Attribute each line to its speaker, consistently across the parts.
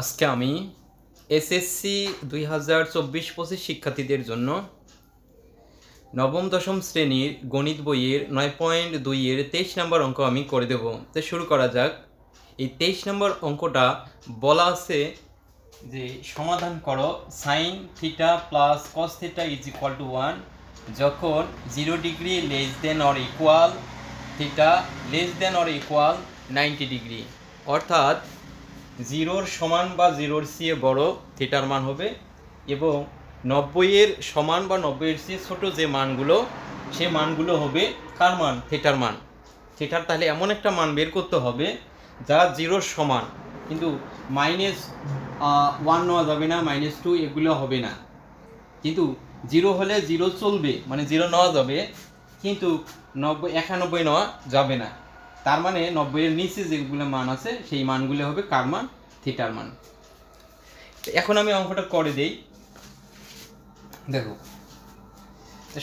Speaker 1: আজকে আমি এসএসসি 2024-25 শিক্ষার্থীদের জন্য নবম দশম শ্রেণীর গণিত বইয়ের 9.2-এর 23 নম্বর অঙ্ক আমি করে দেব। তো শুরু করা যাক। এই 23 নম্বর অঙ্কটা বলা আছে যে সমাধান করো sine theta plus cos theta is equal to 1 যখন 0 degree less than or equal theta less than or equal 90 degree, অর্থাৎ 0-র সমান বা 0-র চেয়ে বড় থিটার মান হবে এবং 90-এর সমান বা 90-এর চেয়ে ছোটো যে মানগুলো সে মানগুলো হবে কার মান? থিটার মান। থিটার তাহলে এমন একটা মান বের করতে হবে যা 0-র সমান, কিন্তু -1 নেওয়া যাবে না, -2 এগুলো হবে না, কিন্তু 0 হলে 0 চলবে, মানে 0 নেওয়া যাবে, কিন্তু 91 নেওয়া যাবে না। তার মানে 90-এর নিচে যেগুলো মান আছে সেই মানগুলো হবে কার মান? থিটার মান। এখন আমি অঙ্কটা করে দেই। দেখো,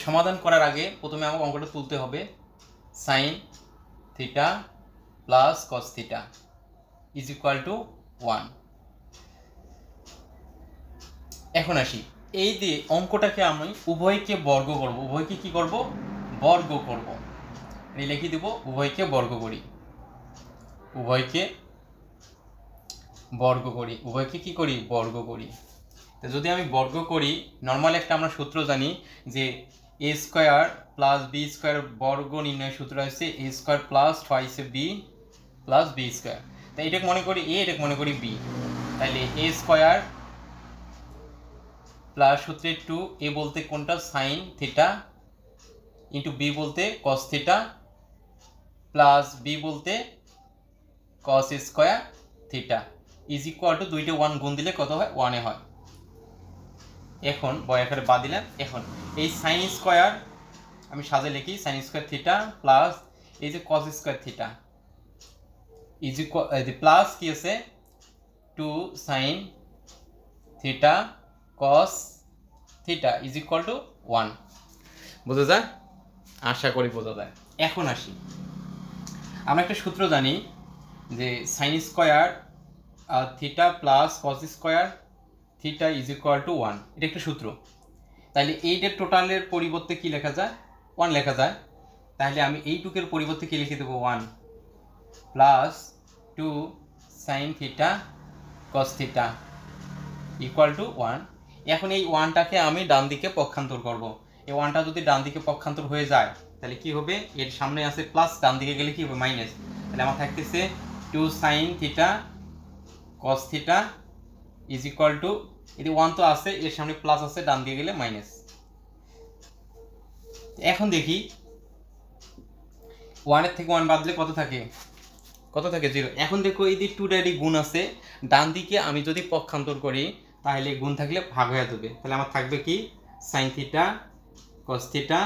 Speaker 1: সমাধান করার আগে প্রথমে আমাকে অঙ্কটা তুলতে হবে। Sine theta plus cos theta is equal to 1। এখন আসি, এই দিয়ে অঙ্কটাকে আমি উভয়কে বর্গ করব। উভয়কে কি করব? বর্গ করব। লিখে দেব উভয়কে বর্গ করি। উভয়কে বর্গ করি। উভয়কে কি করি? বর্গ করি। তো যদি আমি বর্গ করি, নর্মাল একটা আমরা সূত্র জানি যে A square plus B square বর্গ নির্ণয় সূত্র হচ্ছে A square plus twice B plus B square. তাই এটাকে মনে করি এ, এটাকে মনে করি বি। তাহলে এ স্কোয়ার প্লাস সূত্রে 2, এ বলতে কোনটা? সাইন থিটা, ইন্টু বি বলতে কস থিটা, প্লাস বি বলতে cos square theta is equal to, দুইটা 1 গুণ দিলে কত হয়? 1 হয়। এখন বয় আকারে বাদ দিলাম। এখন এই সাইন স্কোয়ার আমি সাজে লিখি, সাইন স্কোয়ার থিটা প্লাস এই যে cos square theta is equal, plus কি আছে 2 sine theta cos theta is equal to 1। বোঝা যায়? আশা করি বোঝা যায়। এখন আসি, আমরা একটা সূত্র জানি যে sine square theta plus cos square theta is equal to 1, এটা একটা সূত্র। তাহলে এইটার টোটালের পরিবর্তে কি লেখা যায়? 1 লেখা যায়। তাহলে আমি এইটুকের পরিবর্তে কি লিখে দেবো? 1 plus 2 sine theta cos theta equal to 1। এখন এই 1টাকে আমি ডান দিকে পক্ষান্তর করব। এই 1টা যদি ডান দিকে পক্ষান্তর হয়ে যায় তাহলে কি হবে? এর সামনে আছে প্লাস, ডান দিকে গেলে কি হবে? মাইনাস। তাহলে আমার থাকতেছে 2 sine theta cos theta is equal to, এটি 1 তো আছে, এর সামনে প্লাস আছে, ডান দিকে গেলে মাইনাস। এখন দেখি 1-এর থেকে 1 বাদ দিলে কত থাকে? কত থাকে? 0। এখন দেখো এই যে 2টারই গুণ আছে, ডান দিকে আমি যদি পক্ষান্তর করি তাহলে গুণ থাকলে ভাগ হয়ে যাবে। তাহলে আমার থাকবে কি? Sine theta cos theta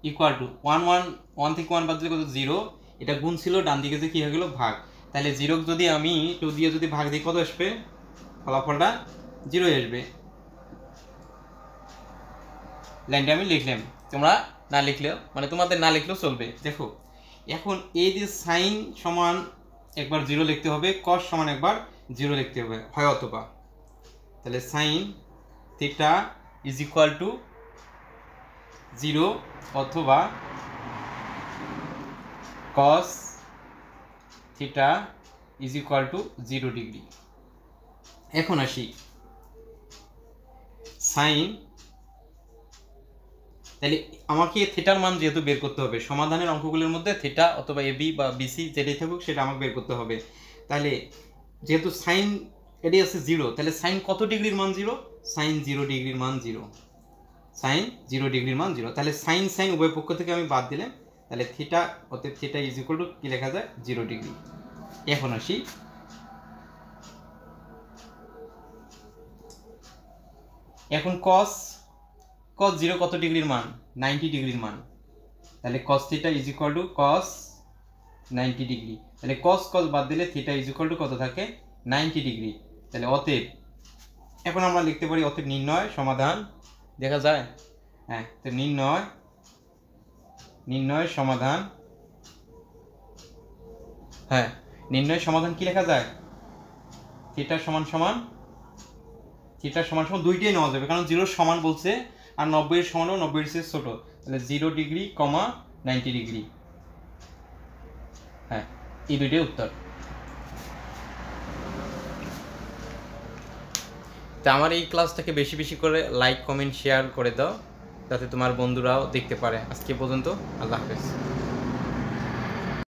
Speaker 1: equal to 1 থেকে 1 বাদ দিলে কত? 0। এটা গুণ ছিল, ডান দিকে যে কি হয়ে গেল? ভাগ। তাহলে 0 যদি আমি 2 দিয়ে যদি ভাগ দিই কত আসবে? ফলাফলটা 0 আসবে। লাইনটা আমি লিখলাম, তোমরা না লিখলেও, মানে তোমাদের না লিখলেও চলবে। দেখো, এখন এই যে সাইন সমান একবার 0 লিখতে হবে, কস সমান একবার 0 লিখতে হবে, হয় অথবা। তাহলে sine theta is equal to 0 অথবা cos theta is equal to 0 degree. এখন আসি সাইন, তাহলে আমাকে থিটার মান যেহেতু বের করতে হবে, সমাধানের অঙ্কগুলোর মধ্যে থিটা অথবা এবি বা বিসি যেটাই থাকুক সেটা আমাকে বের করতে হবে। তাহলে যেহেতু সাইন এটি আছে 0, তাহলে সাইন কত ডিগ্রির মান 0? সাইন 0 ডিগ্রির মান 0। সাইন 0 ডিগ্রির মান 0। তাহলে সাইন সাইন উভয় পক্ষ থেকে আমি বাদ দিলাম, তাহলে থিটা অতএব থিটা ইজ ইকুয়াল টু কি লেখা যায়? 0 ডিগ্রি। এখন আসি, এখন কস 0 কত ডিগ্রির মান? 90 ডিগ্রির মান। তাহলে cos theta is equal to cos 90 degree. তাহলে cos বাদ দিলে থিটা ইজ ইকুয়াল টু কত থাকে? 90 ডিগ্রি। তাহলে অতএব, এখন আমরা লিখতে পারি অতএব নির্ণয় সমাধান, দেখা যায়? হ্যাঁ, তো নির্ণয় সমাধান, হ্যাঁ, নির্ণয় সমাধান কি লেখা যায়? থিটা সমান সমান দুইটাই নেওয়া যাবে, কারণ 0 সমান বলছে, আর 90 এর সমানও 90 এর চেয়ে ছোট, তাহলে 0 ডিগ্রি, 90 ডিগ্রি। হ্যাঁ, এই দুইটাই উত্তর। তা আমার এই ক্লাসটাকে বেশি বেশি করে লাইক, কমেন্ট, শেয়ার করে দাও, যাতে তোমার বন্ধুরাও দেখতে পারে। আজকে পর্যন্ত, আল্লাহ হাফেজ।